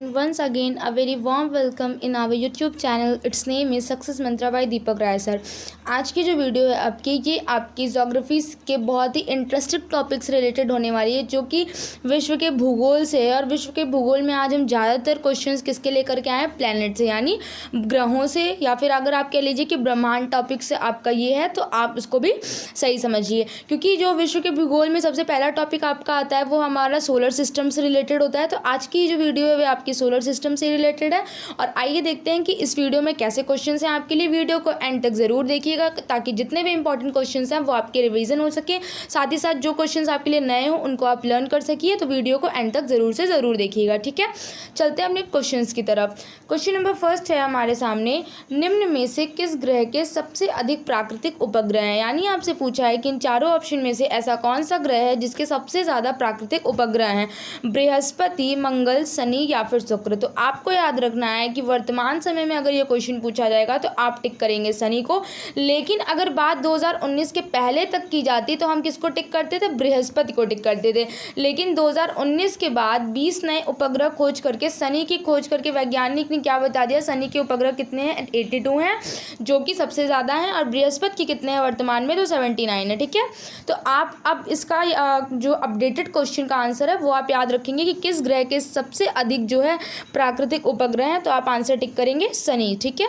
Once again, a very warm welcome in our YouTube channel. Its name is Success Mantra by Deepak Rai sir. आज की जो video है आपकी, ये आपकी ज्योग्राफी के बहुत ही इंटरेस्टिंग टॉपिक से रिलेटेड होने वाली है, जो कि विश्व के भूगोल से है। और विश्व के भूगोल में आज हम ज़्यादातर क्वेश्चंस किसके लेकर के आए हैं? प्लैनेट से, यानी ग्रहों से, या फिर अगर आप कह लीजिए कि ब्रह्मांड टॉपिक से आपका ये है, तो आप इसको भी सही समझिए। क्योंकि जो विश्व के भूगोल में सबसे पहला टॉपिक आपका आता है वो हमारा सोलर सिस्टम से रिलेटेड होता है। तो आज की जो वीडियो है वो आपकी सोलर सिस्टम से रिलेटेड है। और आइए देखते हैं कि इस वीडियो में कैसे क्वेश्चंस हैं आपके लिए। वीडियो को एंड तक ज़रूर देखिएगा, ताकि जितने भी इंपॉर्टेंट क्वेश्चंस हैं वो आपके रिवीजन हो सके। साथ ही साथ जो क्वेश्चंस आपके लिए नए हों उनको आप लर्न कर सकिए। तो वीडियो को एंड तक ज़रूर से ज़रूर देखिएगा, ठीक है। चलते हैं अपने क्वेश्चंस की तरफ। क्वेश्चन नंबर फर्स्ट है हमारे सामने, निम्न में से किस ग्रह के सबसे अधिक प्राकृतिक उपग्रह हैं? यानी आपसे पूछा है कि इन चारों ऑप्शन में से ऐसा कौन सा ग्रह है जिसके सबसे ज़्यादा प्राकृतिक उपग्रह हैं? बृहस्पति, मंगल, शनि या फिर शुक्र। तो आपको याद रखना है कि वर्तमान समय में अगर ये क्वेश्चन पूछा जाएगा तो आप टिक करेंगे शनि को। लेकिन अगर बात 2019 के पहले तक की जाती तो हम किसको टिक करते थे? बृहस्पति को टिक करते थे। लेकिन 2019 के बाद 20 नए उपग्रह खोज करके शनि की खोज करके वैज्ञानिक ने क्या बता दिया? शनि के उपग्रह कितने हैं? 82 हैं, जो कि सबसे ज़्यादा हैं। और बृहस्पति के कितने हैं वर्तमान में? तो 79 है, ठीक है। तो आप अब इसका जो अपडेटेड क्वेश्चन का आंसर है वो आप याद रखेंगे कि किस ग्रह के सबसे अधिक जो है प्राकृतिक उपग्रह हैं। तो आप आंसर टिक करेंगे शनि, ठीक है।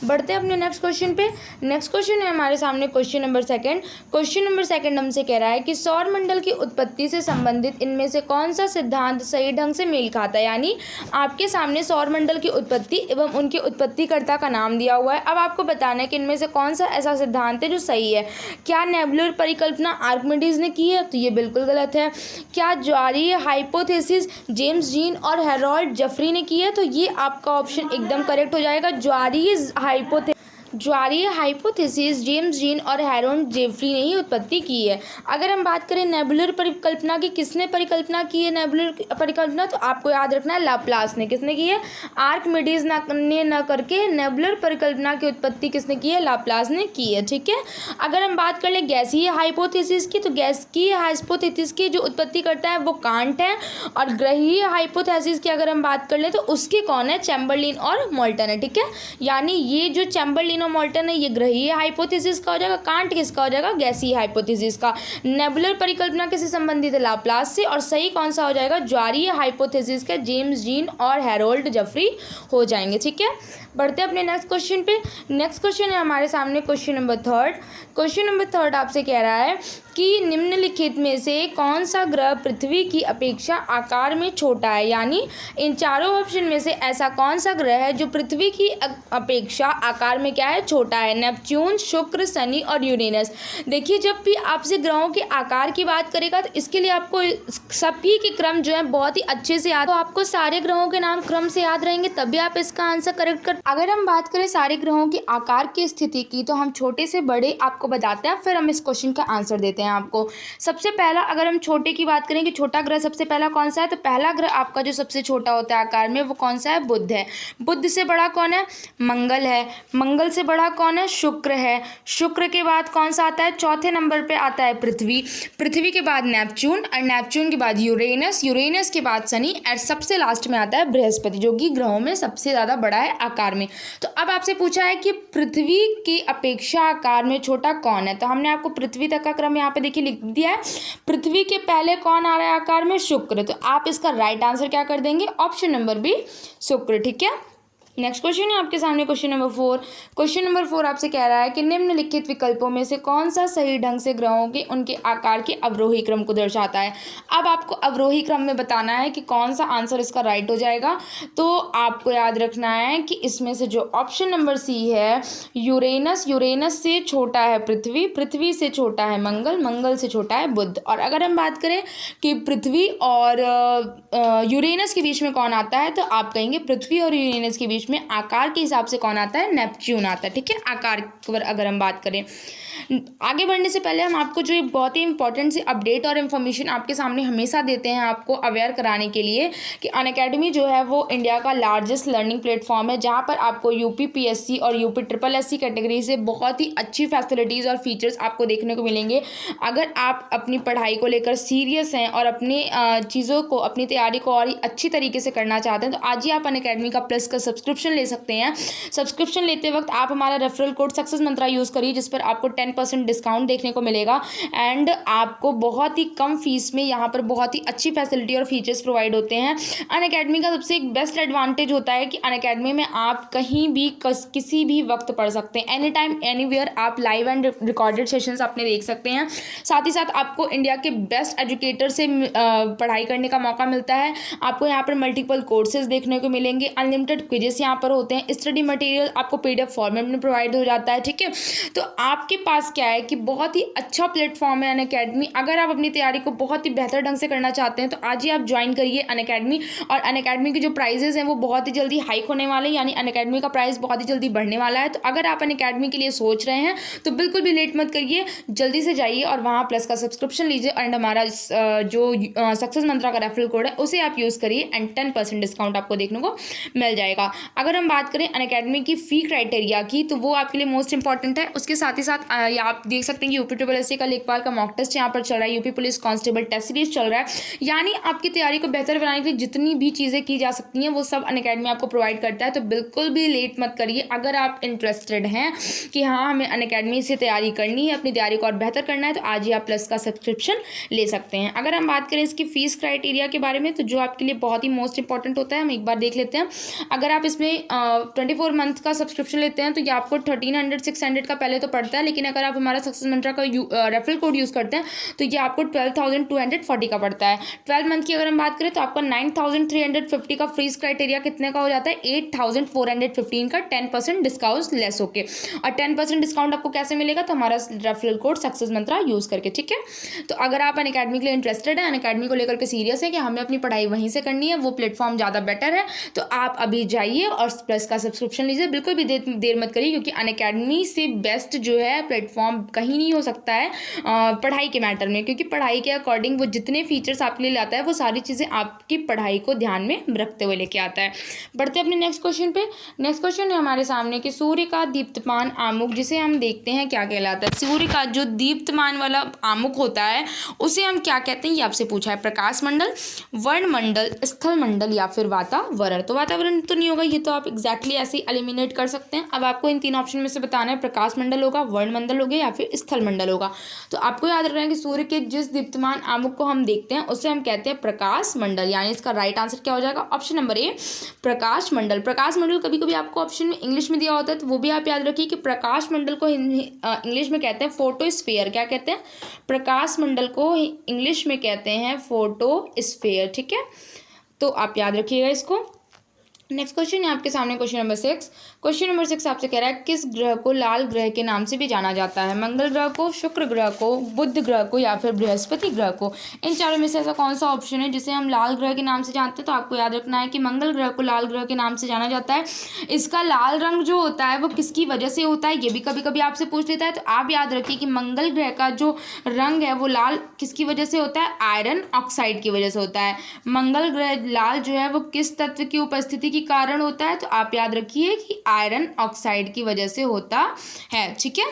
बढ़ते हैं अपने नेक्स्ट क्वेश्चन पे। नेक्स्ट क्वेश्चन है हमारे सामने question number second. Question number second हमसे कह रहा है कि सौर मंडल की उत्पत्ति से संबंधित इनमें से कौन सा सिद्धांत सही ढंग से मेल खाता है? यानी आपके सामने सौर मंडल की उत्पत्ति एवं उनके उत्पत्तिकर्ता का नाम दिया हुआ है। अब आपको बताना है कि इनमें से कौन सा ऐसा सिद्धांत है जो सही है। क्या नेबुलर परिकल्पना आर्किमिडीज ने की है? तो ये बिल्कुल गलत है। क्या ज्वारीय हाइपोथेसिस जेम्स जीन और हैरोल्ड जेफरी ने की है? तो ये आपका ऑप्शन एकदम करेक्ट हो जाएगा। ज्वारीय हाइपोथेसिस जेम्स जीन और हैरोल्ड जेफरी ने ही उत्पत्ति की है। अगर हम बात करें नेबुलर परिकल्पना की, किसने परिकल्पना की है नेबुलर परिकल्पना? तो आपको याद रखना है लाप्लास ने। किसने की है? आर्किमिडीज ने न करके नेबुलर परिकल्पना की उत्पत्ति किसने की है? लाप्लास ने की है, ठीक है। अगर हम बात कर ले गैसीय हाइपोथेसिस की, तो गैसीय हाइपोथेसिस की जो उत्पत्ति करता है वो कांट है। और ग्रहीय हाइपोथेसिस की अगर हम बात कर ले तो उसके कौन है? चैम्बरलिन और मोल्टन है, ठीक है। यानी ये जो चैम्बरलिन और मोल्टन है ये ग्रहीय हाइपोथेसिस का हो जाएगा, कांट किसका हो जाएगा? गैसीय हाइपोथेसिस का। नेबुलर परिकल्पना किससे संबंधित है? लाप्लास से। और सही कौन सा हो जाएगा? ज्वारीय हाइपोथेसिस का जेम्स जीन और हैरोल्ड जेफरी हो जाएंगे, ठीक है। बढ़ते हैं अपने नेक्स्ट क्वेश्चन पे। नेक्स्ट क्वेश्चन है हमारे सामने question number third. Question number third आपसे कह रहा है कि निम्नलिखित में से कौन सा ग्रह पृथ्वी की अपेक्षा आकार में छोटा है? यानी इन चारों ऑप्शन में से ऐसा कौन सा ग्रह है जो पृथ्वी की अपेक्षा आकार में क्या है? छोटा है। नेपच्यून, शुक्र, शनि और यूरेनस। देखिए, जब भी आपसे ग्रहों के आकार की बात करेगा तो इसके लिए आपको सभी के क्रम जो है बहुत ही अच्छे से याद, तो आपको सारे ग्रहों के नाम क्रम से याद रहेंगे, तभी आप इसका आंसर करेक्ट कर। अगर हम बात करें सारे ग्रहों के आकार की स्थिति की, तो हम छोटे से बड़े आपको बताते हैं, फिर हम इस क्वेश्चन का आंसर देते हैं आपको। सबसे पहला अगर हम छोटे की बात करें कि छोटा ग्रह सबसे पहला कौन सा है, तो पहला ग्रह आपका जो सबसे छोटा होता है आकार में वो कौन सा है? बुध है। बुध से बड़ा कौन है? मंगल है। मंगल से बड़ा कौन है? शुक्र है। शुक्र के बाद कौन सा आता है? चौथे नंबर पे आता है पृथ्वी। पृथ्वी के बाद नेपच्यून, और नेपच्यून के बाद यूरेनस, यूरेनस के बाद शनि, और सबसे लास्ट में आता है बृहस्पति, जो कि ग्रहों में सबसे ज़्यादा बड़ा है आकार में। तो अब आपसे पूछा है कि पृथ्वी की अपेक्षा आकार में छोटा कौन है? तो हमने आपको पृथ्वी तक का क्रम यहाँ पे देखिए लिख दिया है। पृथ्वी के पहले कौन आ रहा है आकार में? शुक्र। तो आप इसका राइट आंसर क्या कर देंगे? ऑप्शन नंबर बी, शुक्र, ठीक है। नेक्स्ट क्वेश्चन है आपके सामने क्वेश्चन नंबर 4। क्वेश्चन नंबर 4 आपसे कह रहा है कि निम्नलिखित विकल्पों में से कौन सा सही ढंग से ग्रहों के उनके आकार के अवरोही क्रम को दर्शाता है? अब आपको अवरोही क्रम में बताना है कि कौन सा आंसर इसका राइट हो जाएगा। तो आपको याद रखना है कि इसमें से जो ऑप्शन नंबर सी है यूरेनस, यूरेनस से छोटा है पृथ्वी, पृथ्वी से छोटा है मंगल, मंगल से छोटा है बुध। और अगर हम बात करें कि पृथ्वी और यूरेनस के बीच में कौन आता है, तो आप कहेंगे पृथ्वी और यूरेनस के बीच में आकार के हिसाब से कौन आता है? नेपच्यून आता है, ठीक है। आकार पर अगर हम बात करें आगे बढ़ने से पहले हम आपको जो एक बहुत ही इंपॉर्टेंट सी अपडेट और इन्फॉर्मेशन आपके सामने हमेशा देते हैं आपको अवेयर कराने के लिए कि अनअकैडमी जो है वो इंडिया का लार्जेस्ट लर्निंग प्लेटफॉर्म है, जहाँ पर आपको यूपी पीएससी और यूपी ट्रिपल एससी कैटेगरी से बहुत ही अच्छी फैसिलिटीज़ और फीचर्स आपको देखने को मिलेंगे। अगर आप अपनी पढ़ाई को लेकर सीरियस हैं और अपनी चीज़ों को, अपनी तैयारी को और ही अच्छी तरीके से करना चाहते हैं तो आज ही आप अनअकैडमी का प्लस का सब्सक्रिप्शन ले सकते हैं। सब्सक्रिप्शन लेते वक्त आप हमारा रेफरल कोड सक्सेस मंत्रा यूज़ करिए, जिस पर आपको 10% डिस्काउंट देखने को मिलेगा एंड आपको बहुत ही कम फीस में यहाँ पर बहुत ही अच्छी फैसिलिटी और फीचर्स प्रोवाइड होते हैं। अनअकैडमी का सबसे एक बेस्ट एडवांटेज होता है कि अनअकैडमी में आप कहीं भी किसी भी वक्त पढ़ सकते हैं, एनी टाइम एनीवेयर आप लाइव एंड रिकॉर्डेड सेशंस अपने देख सकते हैं। साथ ही साथ आपको इंडिया के बेस्ट एजुकेटर से पढ़ाई करने का मौका मिलता है। आपको यहाँ पर मल्टीपल कोर्सेज देखने को मिलेंगे, अनलिमिटेड क्विजेस यहाँ पर होते हैं, स्टडी मटेरियल आपको PDF फॉर्मेट में प्रोवाइड हो जाता है। ठीक है, तो आपके पास क्या है कि बहुत ही अच्छा प्लेटफॉर्म है अनअकैडमी। अगर आप अपनी तैयारी को बहुत ही बेहतर ढंग से करना चाहते हैं तो आज ही आप ज्वाइन करिए अनअकैडमी। और अनअकैडमी के जो प्राइजेस हैं वो बहुत ही जल्दी हाइक होने वाले हैं, यानी अनअकैडमी का प्राइस बहुत ही जल्दी बढ़ने वाला है। तो अगर आप अनअकैडमी के लिए सोच रहे हैं तो बिल्कुल भी लेट मत करिए, जल्दी से जाइए और वहाँ प्लस का सब्सक्रिप्शन लीजिए एंड हमारा जो सक्सेस मंत्रा का रेफरल कोड है उसे आप यूज़ करिए एंड 10% डिस्काउंट आपको देखने को मिल जाएगा। अगर हम बात करें अनअकैडमी की फ़ी क्राइटेरिया की तो वो आपके लिए मोस्ट इंपॉर्टेंट है। उसके साथ ही साथ आप देख सकते हैं कि यूपी ट्रिपल एससी का लेखपाल का मॉक टेस्ट यहाँ पर चल रहा है, UP police constable test series चल रहा है, यानी आपकी तैयारी को बेहतर बनाने के लिए जितनी भी चीज़ें की जा सकती हैं वो सब अनअकैडमी आपको प्रोवाइड करता है। तो बिल्कुल भी लेट मत करिए। अगर आप इंटरेस्टेड हैं कि हाँ हमें अनअकैडमी से तैयारी करनी है, अपनी तैयारी को और बेहतर करना है, तो आज ही आप प्लस का सब्सक्रिप्शन ले सकते हैं। अगर हम बात करें इसकी फ़ीस क्राइटेरिया के बारे में तो जो आपके लिए बहुत ही मोस्ट इंपॉर्टेंट होता है हम एक बार देख लेते हैं। अगर आप इसमें 24 मंथ का सब्सक्रिप्शन लेते हैं तो ये आपको 1300-600 का पहले तो पड़ता है, लेकिन अगर आप हमारा सक्सेस मंत्रा का रेफरल कोड यूज़ करते हैं तो ये आपको 12,240 का पड़ता है। 12 मंथ की अगर हम बात करें तो आपका 9,350 का फ्रीज क्राइटेरिया कितने का हो जाता है, 8,415 का 10% डिस्काउंट लेस होके। और 10% डिस्काउंट आपको कैसे मिलेगा, तो हमारा रेफरल कोड सक्सेस मंत्रा यूज़ करके। ठीक है, तो अगर आप अनअकैडमी के लिए इंटरेस्टेड है, अनअकैडमी को लेकर के सीरियस है कि हमें अपनी पढ़ाई वहीं से करनी है, वो प्लेटफॉर्म ज़्यादा बेटर है, तो आप अभी जाइए और प्लस का सब्सक्रिप्शन लीजिए। बिल्कुल भी देर मत करिए, क्योंकि अनअकैडमी से बेस्ट जो है प्लेटफॉर्म कहीं नहीं हो सकता है पढ़ाई के मैटर में, क्योंकि पढ़ाई के अकॉर्डिंग वो जितने फीचर्स आपके लिए लाता है वो सारी चीज़ें आपकी पढ़ाई को ध्यान में रखते हुए लेके आता है। बढ़ते हैं अपने नेक्स्ट क्वेश्चन पे। नेक्स्ट क्वेश्चन है हमारे सामने कि सूर्य का दीप्तमान आमुख, जिसे हम देखते हैं क्या कहलाता है। सूर्य का जो दीप्तमान वाला आमुख होता है उसे हम क्या कहते हैं, ये आपसे पूछा है। प्रकाश मंडल, वर्ण मंडल, स्थल मंडल या फिर वातावरण। तो वातावरण तो नहीं होगा, ये तो आप एग्जैक्टली ऐसे ही एलिमिनेट कर सकते हैं। अब आपको इन तीन ऑप्शन में से बताना है, प्रकाश मंडल होगा, वर्ण मंडल होगा या फिर स्थल मंडल होगा। तो आपको याद रखना है कि सूर्य के जिस दीप्तमान आमुख को हम देखते हैं उसे हम कहते हैं प्रकाश मंडल, यानी इसका राइट आंसर क्या हो जाएगा, ऑप्शन नंबर ए प्रकाश मंडल। प्रकाश मंडल कभी कभी आपको ऑप्शन में इंग्लिश में दिया होता है, तो वो भी आप याद रखिए कि प्रकाश मंडल को इंग्लिश में कहते हैं फोटोस्फीयर। क्या कहते हैं, प्रकाश मंडल को इंग्लिश में कहते हैं फोटोस्फीयर। ठीक है, तो आप याद रखिएगा इसको। नेक्स्ट क्वेश्चन है आपके सामने क्वेश्चन नंबर 6। क्वेश्चन नंबर 6 आपसे कह रहा है किस ग्रह को लाल ग्रह के नाम से भी जाना जाता है। मंगल ग्रह को, शुक्र ग्रह को, बुध ग्रह को या फिर बृहस्पति ग्रह को। इन चारों में से ऐसा कौन सा ऑप्शन है जिसे हम लाल ग्रह के नाम से जानते हैं। तो आपको याद रखना है कि मंगल ग्रह को लाल ग्रह के नाम से जाना जाता है। इसका लाल रंग जो होता है वो किसकी वजह से होता है, ये भी कभी कभी आपसे पूछ लेता है। तो आप याद रखिए कि मंगल ग्रह का जो रंग है वो लाल किसकी वजह से होता है, आयरन ऑक्साइड की वजह से होता है। मंगल ग्रह लाल जो है वो किस तत्व की उपस्थिति के कारण होता है, तो आप याद रखिए कि आयरन ऑक्साइड की वजह से होता है। ठीक है,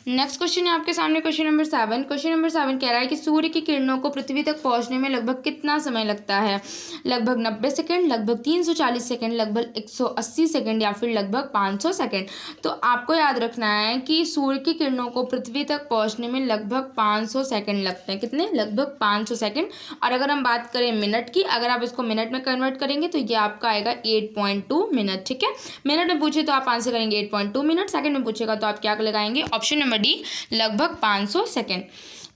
नेक्स्ट क्वेश्चन है आपके सामने क्वेश्चन नंबर 7। क्वेश्चन नंबर 7 कह रहा है कि सूर्य की किरणों को पृथ्वी तक पहुंचने में लगभग कितना समय लगता है। लगभग 90 सेकंड, लगभग 340 सेकंड, लगभग 180 सेकंड या फिर लगभग 500 सेकंड। तो आपको याद रखना है कि सूर्य की किरणों को पृथ्वी तक पहुंचने में लगभग 500 सेकंड लगते हैं। कितने, लगभग 500 सेकंड। और अगर हम बात करें मिनट की, अगर आप इसको मिनट में कन्वर्ट करेंगे तो ये आपका आएगा 8.2 मिनट। ठीक है, मिनट में पूछे तो आप आंसर करेंगे 8.2 मिनट, सेकंड में पूछेगा तो आप क्या लगाएंगे, ऑप्शन नंबर डी लगभग 500 सेकंड।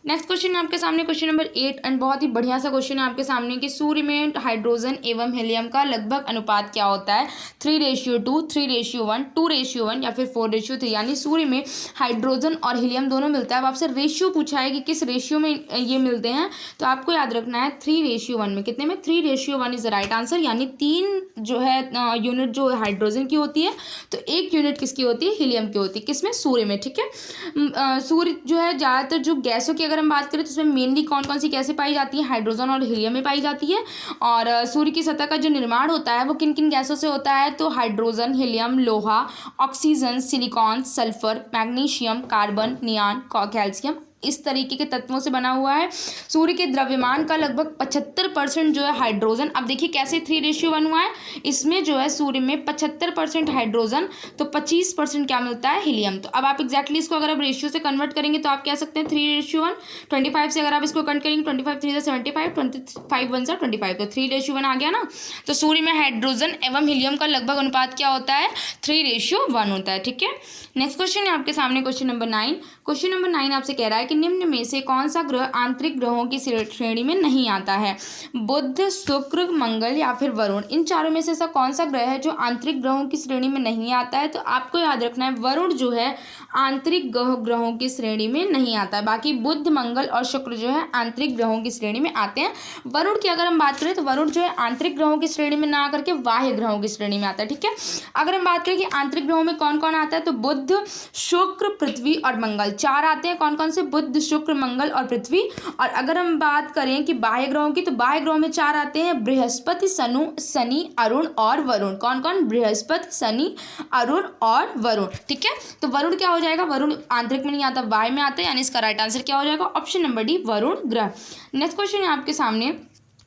नेक्स्ट क्वेश्चन है आपके सामने क्वेश्चन नंबर 8 एंड बहुत ही बढ़िया सा क्वेश्चन है आपके सामने कि सूर्य में हाइड्रोजन एवं हीलियम का लगभग अनुपात क्या होता है, 3:2, 3:1, 2:1 या फिर 4:3। यानी सूर्य में हाइड्रोजन और हीलियम दोनों मिलता है। अब आपसे रेशियो पूछा है कि किस रेशियो में ये मिलते हैं, तो आपको याद रखना है 3:1 में। कितने में? 3:1 इज द राइट आंसर। यानी 3 जो है यूनिट जो हाइड्रोजन की होती है, तो 1 यूनिट किसकी होती है? हीलियम की होती है। किसमें? सूर्य में। ठीक है। सूर्य जो है ज़्यादातर जो गैसों की अगर हम बात करें तो उसमें मेनली कौन कौन सी गैसें पाई जाती हैं? हाइड्रोजन और हीलियम में पाई जाती है। और सूर्य की सतह का जो निर्माण होता है वो किन किन गैसों से होता है? तो हाइड्रोजन, हीलियम, लोहा, oxygen, silicon, sulphur, magnesium, carbon, neon, calcium, इस तरीके के तत्वों से बना हुआ है। सूर्य के द्रव्यमान का लगभग 75% जो है हाइड्रोजन। अब देखिए कैसे 3:1 हुआ है। इसमें जो है सूर्य में 75% हाइड्रोजन, तो 25% क्या मिलता है? हीलियम। तो अब आप एग्जैक्टली इसको अगर आप रेशियो से कन्वर्ट करेंगे तो आप कह सकते हैं 3:1। 25 से अगर आप इसको कन्वर्ट करेंगे 25 3 75, 25 1 25, तो 3:1 आ गया ना। तो सूर्य में हाइड्रोजन एवं हीलियम का लगभग अनुपात क्या होता है? 3:1 होता है। ठीक है। नेक्स्ट क्वेश्चन है आपके सामने क्वेश्चन नंबर 9। क्वेश्चन नंबर 9 आपसे कह रहा है कि निम्न में से कौन सा ग्रह आंतरिक ग्रहों की श्रेणी में नहीं आता है? बुध, शुक्र, मंगल या फिर वरुण। इन चारों में से ऐसा कौन सा ग्रह है जो आंतरिक ग्रहों की श्रेणी में नहीं आता है? तो आपको याद रखना है वरुण जो है आंतरिक ग्रहों की श्रेणी में नहीं आता है। बाकी बुध, मंगल और शुक्र जो है आंतरिक ग्रहों की श्रेणी में आते हैं। वरुण की अगर हम बात करें तो वरुण जो है आंतरिक ग्रहों की श्रेणी में ना आकर के बाह्य ग्रहों की श्रेणी में आता है। ठीक है। अगर हम बात करें कि आंतरिक ग्रहों में कौन कौन आता है, तो बुध, शुक्र, पृथ्वी और मंगल, 4 आते हैं। कौन कौन से? बुध, शुक्र, मंगल और पृथ्वी। और अगर हम बात करें कि बाह्य ग्रहों की, तो बाह्य ग्रहों में 4 आते हैं, बृहस्पति, शनि, अरुण और वरुण। कौन कौन? बृहस्पति, शनि, अरुण और वरुण। ठीक है। तो वरुण क्या हो जाएगा? वरुण आंतरिक में नहीं आता, बाह्य में आता है। यानी इसका राइट आंसर क्या हो जाएगा? ऑप्शन नंबर डी, वरुण ग्रह। नेक्स्ट क्वेश्चन है आपके सामने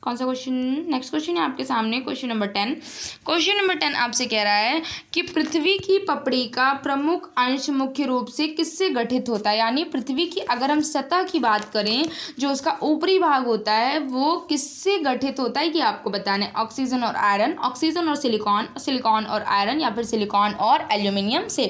कौन सा क्वेश्चन? नेक्स्ट क्वेश्चन है आपके सामने क्वेश्चन नंबर 10। क्वेश्चन नंबर 10 आपसे कह रहा है कि पृथ्वी की पपड़ी का प्रमुख अंश मुख्य रूप से किससे गठित होता है? यानी पृथ्वी की अगर हम सतह की बात करें, जो उसका ऊपरी भाग होता है वो किससे गठित होता है, ये आपको बताना है। ऑक्सीजन और आयरन, ऑक्सीजन और सिलिकॉन, सिलिकॉन और आयरन या फिर सिलिकॉन और एल्यूमिनियम से।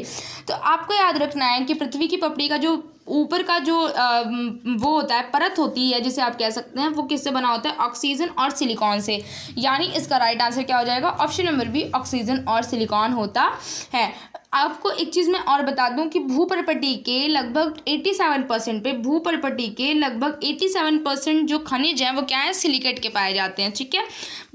तो आपको याद रखना है कि पृथ्वी की पपड़ी का जो ऊपर का जो वो होता है, परत होती है जिसे आप कह सकते हैं, वो किससे बना होता है? ऑक्सीजन और सिलिकॉन से। यानी इसका राइट आंसर क्या हो जाएगा? ऑप्शन नंबर बी, ऑक्सीजन और सिलिकॉन होता है। आपको एक चीज़ मैं और बता दूं कि भूपर्पटी के लगभग 87% पे, भूपर्पटी के लगभग 87% जो खनिज हैं वो क्या है? सिलिकेट के पाए जाते हैं। ठीक है।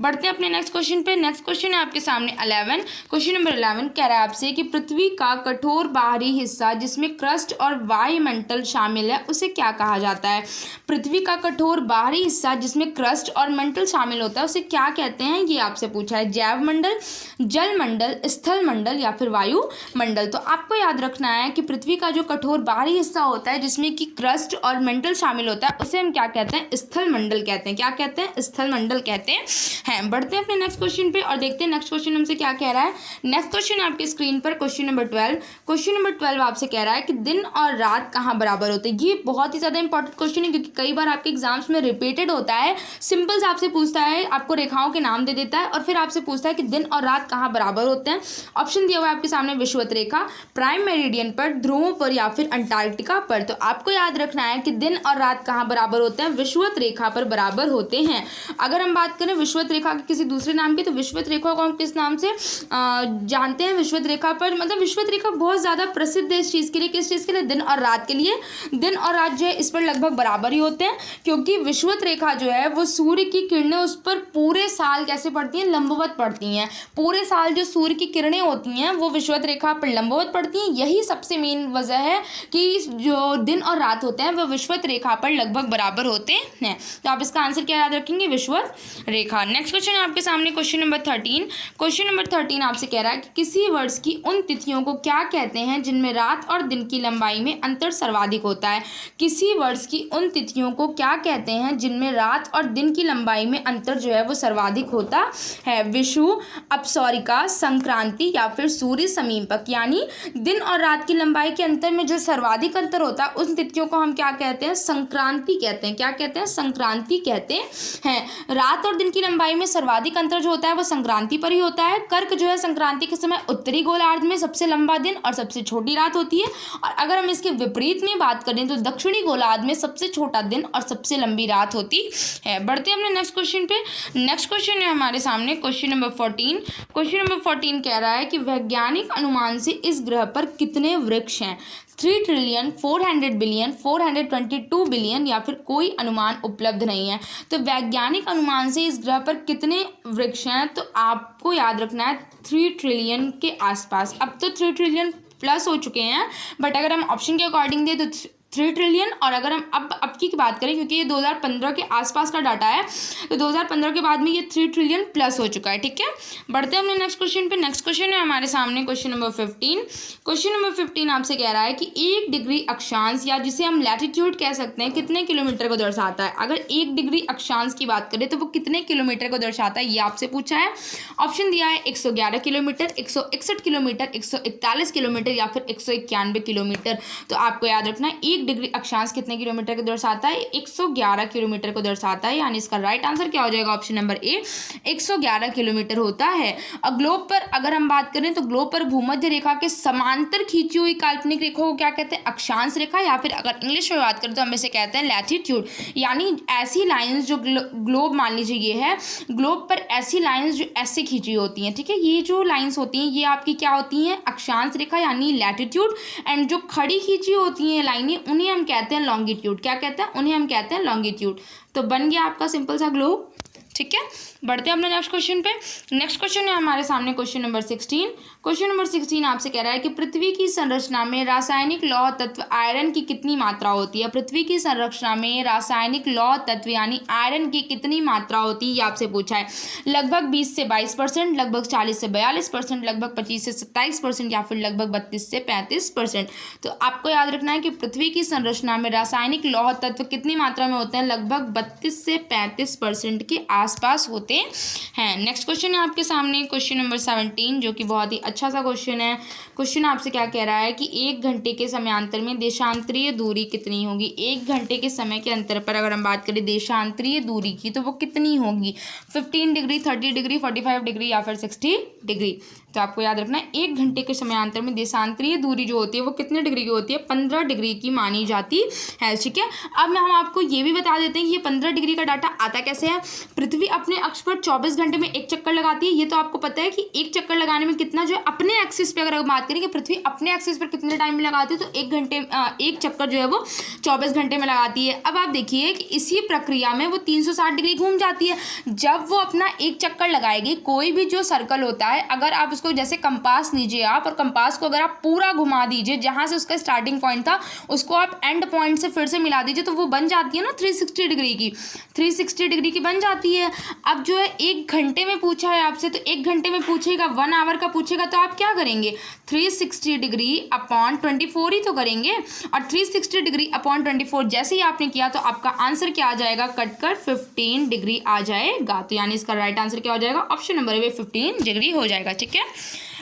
बढ़ते हैं अपने नेक्स्ट क्वेश्चन पे। नेक्स्ट क्वेश्चन है आपके सामने 11। क्वेश्चन नंबर 11 कह रहा है आपसे कि पृथ्वी का कठोर बाहरी हिस्सा जिसमें क्रस्ट और वायुमंडल शामिल है उसे क्या कहा जाता है? पृथ्वी का कठोर बाहरी हिस्सा जिसमें क्रस्ट और मंडल शामिल होता है उसे क्या कहते हैं? ये आपसे पूछा है। जैव मंडल, जल मंडल, स्थल मंडल या फिर वायु मंडल। तो आपको याद रखना है कि पृथ्वी का जो कठोर बाहरी हिस्सा होता है जिसमें कि क्रस्ट और मंडल शामिल होता है उसे हम क्या कहते हैं? स्थल मंडल कहते हैं। क्या कहते हैं? स्थल मंडल कहते हैं। बढ़ते हैं अपने नेक्स्ट क्वेश्चन पे और देखते हैं नेक्स्ट क्वेश्चन हमसे क्या कह रहा है। नेक्स्ट क्वेश्चन आपके स्क्रीन पर क्वेश्चन नंबर 12। क्वेश्चन नंबर 12 आपसे कह रहा है कि दिन और रात कहाँ बराबर होते हैं? ये बहुत ही ज़्यादा इंपॉर्टेंट क्वेश्चन है क्योंकि कई बार आपके एग्जाम्स में रिपीटेड होता है। सिंपल से आपसे पूछता है, आपको रेखाओं के नाम दे देता है और फिर आपसे पूछता है कि दिन और रात कहाँ बराबर होते हैं। ऑप्शन दिया हुआ है आपके सामने, विषुवत रेखा, प्राइम मेरिडियन पर, ध्रुवों पर या फिर अंटार्कटिका पर। तो आपको याद रखना है कि दिन और रात कहाँ बराबर होते हैं? विषुवत रेखा पर बराबर होते हैं। अगर हम बात करें विषुवत रेखा के किसी दूसरे नाम की, तो विषुवत रेखा को हम किस नाम से जानते हैं? विषुवत रेखा पर मतलब विषुवत रेखा बहुत ज़्यादा प्रसिद्ध है इस चीज़ के लिए। किस चीज़ के लिए? दिन और रात के लिए। दिन और रात जो है इस पर लगभग बराबर ही होते हैं क्योंकि विषुवत रेखा जो है वो सूर्य की किरणें उस पर पूरे साल कैसे पड़ती हैं? लंबवत पड़ती हैं। पूरे साल जो सूर्य की किरणें होती हैं वो विषुवत रेखा पर लंबवत पड़ती हैं। यही सबसे मेन वजह है कि जो दिन और रात होते हैं वो विषुवत रेखा पर लगभग बराबर होते हैं। तो आप इसका आंसर क्या याद रखेंगे? विषुवत रेखा। नेक्स्ट क्वेश्चन है आपके सामने क्वेश्चन नंबर 13। क्वेश्चन नंबर 13 आपसे कह रहा है कि किसी वर्ष की उन तिथियों को क्या कहते हैं जिनमें रात और दिन की लंबाई में अंतर सर्वाधिक होता है? किसी वर्ष की उन तिथियों को क्या कहते हैं जिनमें रात और दिन की लंबाई में अंतर जो है वो सर्वाधिक होता है? विषु, अपसौरिका, संक्रांति या फिर सूर्य समीपक। यानी दिन और रात की लंबाई के अंतर में जो सर्वाधिक अंतर होता है उन तिथियों को हम क्या कहते हैं? संक्रांति कहते हैं। क्या कहते हैं? संक्रांति कहते हैं। रात और दिन की लंबाई में सर्वाधिक अंतर जो होता है वो संक्रांति पर ही होता है। कर्क जो है संक्रांति के समय उत्तरी गोलार्ध में सबसे लंबा दिन और सबसे छोटी रात होती है, और अगर हम इसके विपरीत में बात करें तो दक्षिणी गोलार्ध में सबसे छोटा दिन और सबसे लंबी रात होती है। बढ़ते हैं अपने नेक्स्ट क्वेश्चन पे। नेक्स्ट क्वेश्चन है हमारे सामने क्वेश्चन नंबर 14। क्वेश्चन नंबर 14 कह रहा है कि वैज्ञानिक अनुमान से इस ग्रह पर कितने वृक्ष हैं? 3 ट्रिलियन, 400 बिलियन, 422 बिलियन या फिर कोई अनुमान उपलब्ध नहीं है। तो वैज्ञानिक अनुमान से इस ग्रह पर कितने वृक्ष हैं? तो आपको याद रखना है 3 ट्रिलियन के आसपास। अब तो 3 ट्रिलियन प्लस हो चुके हैं, बट अगर हम ऑप्शन के अकॉर्डिंग दें तो 3 ट्रिलियन, और अगर हम अब की बात करें क्योंकि ये 2015 के आसपास का डाटा है, तो 2015 के बाद में ये 3 ट्रिलियन प्लस हो चुका है। ठीक है, बढ़ते हैं अपने नेक्स्ट क्वेश्चन पे। नेक्स्ट क्वेश्चन है हमारे सामने क्वेश्चन नंबर 15। क्वेश्चन नंबर 15 आपसे कह रहा है कि 1 डिग्री अक्षांश या जिसे हम लैटिट्यूड कह सकते हैं कितने किलोमीटर को दर्शाता है? अगर 1 डिग्री अक्षांश की बात करें तो वो कितने किलोमीटर को दर्शाता है, ये आपसे पूछा है। ऑप्शन दिया है 111 किलोमीटर, 161 किलोमीटर, 141 किलोमीटर या फिर 191 किलोमीटर। तो आपको याद रखना है 1 डिग्री अक्षांश कितने किलोमीटर को दर्शाता है? 111 किलोमीटर को दर्शाता है, यानी इसका राइट आंसर क्या हो जाएगा? ऑप्शन नंबर ए, 111 किलोमीटर होता है। और ग्लोब पर अगर हम बात करें तो ग्लोब पर भूमध्य रेखा के समांतर खींची हुई काल्पनिक रेखा को क्या कहते हैं? अक्षांश रेखा, या फिर अगर इंग्लिश में बात करें तो हम इसे कहते हैं लैटिट्यूड। यानी ऐसी लाइंस जो ग्लोब, मान लीजिए ये है ग्लोब पर ऐसी लाइंस जो ऐसे खींची होती हैं, ठीक है, ये जो लाइंस होती हैं ये आपकी क्या होती हैं? अक्षांश रेखा यानी लैटिट्यूड। एंड जो खड़ी खींची होती हैं लाइनें उन्हें हम कहते हैं लॉन्गिट्यूड। क्या कहते हैं? उन्हें हम कहते हैं लॉन्गिट्यूड। तो बन गया आपका सिंपल सा ग्लोब। ठीक है, बढ़ते हैं अपने नेक्स्ट क्वेश्चन पे। नेक्स्ट क्वेश्चन है हमारे सामने क्वेश्चन नंबर 16। क्वेश्चन नंबर 16 आपसे कह रहा है कि पृथ्वी की संरचना में रासायनिक लौह तत्व आयरन की कितनी मात्रा होती है? पृथ्वी की संरचना में रासायनिक लौह तत्व यानी आयरन की कितनी मात्रा होती है, ये आपसे पूछा है। लगभग 20 से 22%, लगभग 40 से 42%, लगभग 25 से 27% या फिर लगभग 32 से 35%। तो आपको याद रखना है कि पृथ्वी की संरचना में रासायनिक लौह तत्व कितनी मात्रा में होते हैं? लगभग 32 से 35% के आसपास होते हैं। नेक्स्ट क्वेश्चन है आपके सामने क्वेश्चन नंबर 17, जो कि बहुत ही अच्छा सा क्वेश्चन है। क्वेश्चन आपसे क्या कह रहा है कि 1 घंटे के समयांतर में देशांतरीय दूरी कितनी होगी? 1 घंटे के समय के अंतर पर अगर हम बात करें देशांतरीय दूरी की तो वो कितनी होगी? 15 डिग्री, 30 डिग्री, 45 डिग्री या फिर 60 डिग्री। तो आपको याद रखना है 1 घंटे के समयांतर में देशांतरीय दूरी जो होती है वो कितने डिग्री की होती है? 15 डिग्री की मानी जाती है। ठीक है, अब हम आपको ये भी बता देते हैं कि ये 15 डिग्री का डाटा आता कैसे है। पृथ्वी अपने अक्ष पर 24 घंटे में एक चक्कर लगाती है। ये तो आपको पता है कि एक चक्कर लगाने में कितना जो है अपने एक्सिस पे, अगर हम बात करें कि पृथ्वी अपने एक्सिस पर कितने टाइम में लगाती है, तो एक चक्कर जो है वो 24 घंटे में लगाती है। अब आप देखिए कि इसी प्रक्रिया में वो 360 डिग्री घूम जाती है। जब वो अपना एक चक्कर लगाएगी, कोई भी जो सर्कल होता है, अगर आप उसको जैसे कंपास लीजिए आप, और कंपास को अगर आप पूरा घुमा दीजिए जहां से उसका स्टार्टिंग पॉइंट था उसको आप एंड पॉइंट से फिर से मिला दीजिए, तो वो बन जाती है ना 360 डिग्री की, 360 डिग्री की बन जाती है। अब जो है 1 घंटे में पूछा है आपसे, तो 1 घंटे में पूछेगा, 1 आवर का पूछेगा, तो आप क्या करेंगे? 360 डिग्री अपॉन 24 ही तो करेंगे, और 360 डिग्री अपॉन 24 जैसे ही आपने किया तो आपका आंसर क्या आ जाएगा? कटकर 15 डिग्री आ जाएगा। तो यानी इसका राइट आंसर क्या हो जाएगा? ऑप्शन नंबर ए 15 डिग्री हो जाएगा। ठीक है,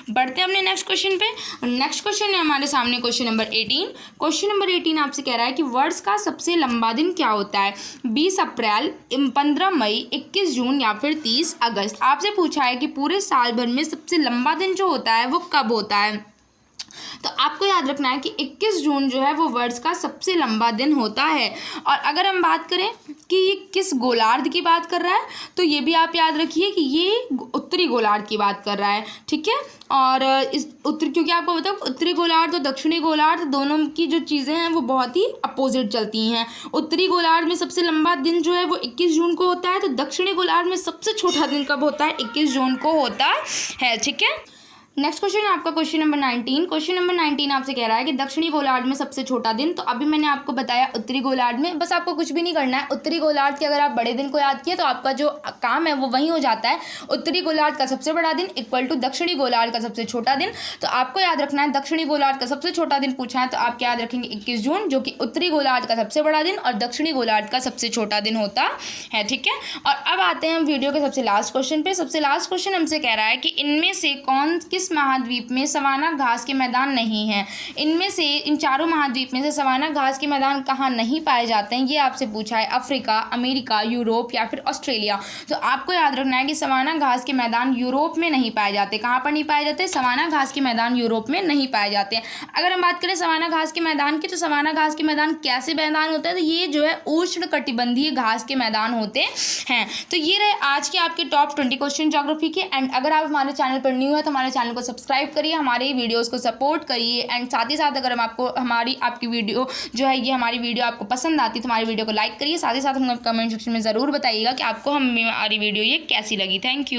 बढ़ते हैं अपने नेक्स्ट क्वेश्चन पे। नेक्स्ट क्वेश्चन है हमारे सामने क्वेश्चन नंबर 18। क्वेश्चन नंबर 18 आपसे कह रहा है कि वर्ष का सबसे लंबा दिन क्या होता है? 20 अप्रैल, 15 मई, 21 जून या फिर 30 अगस्त। आपसे पूछा है कि पूरे साल भर में सबसे लंबा दिन जो होता है वो कब होता है? तो आपको याद रखना है कि 21 जून जो है वो वर्ष का सबसे लंबा दिन होता है। और अगर हम बात करें कि ये किस गोलार्ध की बात कर रहा है, तो ये भी आप याद रखिए कि ये उत्तरी गोलार्ध की बात कर रहा है। ठीक है, और इस उत्तरी, क्योंकि आपको बताओ उत्तरी गोलार्ध और दक्षिणी गोलार्ध दोनों की जो चीज़ें हैं वो बहुत ही अपोजिट चलती हैं। उत्तरी गोलार्ध में सबसे लंबा दिन जो है वो 21 जून को होता है, तो दक्षिणी गोलार्ध में सबसे छोटा दिन कब होता है? 21 जून को होता है। ठीक है, नेक्स्ट क्वेश्चन है आपका क्वेश्चन नंबर 19। क्वेश्चन नंबर 19 आपसे कह रहा है कि दक्षिणी गोलार्ध में सबसे छोटा दिन, तो अभी मैंने आपको बताया उत्तरी गोलार्ध में, बस आपको कुछ भी नहीं करना है। उत्तरी गोलार्ध के अगर आप बड़े दिन को याद किए तो आपका जो काम है वो वहीं हो जाता है। उत्तरी गोलार्ध का सबसे बड़ा दिन इक्वल टू दक्षिणी गोलार्ध का सबसे छोटा दिन। तो आपको याद रखना है दक्षिणी गोलार्ध का सबसे छोटा दिन पूछा है तो आप याद रखेंगे 21 जून, जो कि उत्तरी गोलार्ध का सबसे बड़ा दिन और दक्षिणी गोलार्ध का सबसे छोटा दिन होता है। ठीक है, और अब आते हैं हम वीडियो के सबसे लास्ट क्वेश्चन पे। सबसे लास्ट क्वेश्चन हमसे कह रहा है कि इनमें से किस किस महाद्वीप में सवाना घास के मैदान नहीं हैं? इनमें से इन चारों महाद्वीप में से सवाना घास के मैदान कहाँ नहीं पाए जाते हैं, ये आपसे पूछा है। अफ्रीका, अमेरिका, यूरोप या फिर ऑस्ट्रेलिया। तो आपको याद रखना है कि सवाना घास के मैदान यूरोप में नहीं पाए जाते। कहाँ पर नहीं पाए जाते? सवाना घास के मैदान यूरोप में नहीं पाए जाते हैं। अगर हम बात करें सवाना घास के मैदान की, तो सवाना घास के मैदान कैसे मैदान होते हैं? तो ये जो है उष्णकटिबंधीय घास के मैदान होते हैं। तो ये रहे आज के आपके टॉप 20 क्वेश्चन ज्योग्राफी के। एंड अगर आप हमारे चैनल पर न्यू है तो हमारे चैनल को सब्सक्राइब करिए, हमारे वीडियोस को सपोर्ट करिए। एंड साथ ही साथ अगर हम आपको आपकी वीडियो जो है, ये हमारी वीडियो आपको पसंद आती है तो हमारी वीडियो को लाइक करिए। साथ ही साथ हमें कमेंट सेक्शन में ज़रूर बताइएगा कि आपको हमारी वीडियो ये कैसी लगी। Thank you.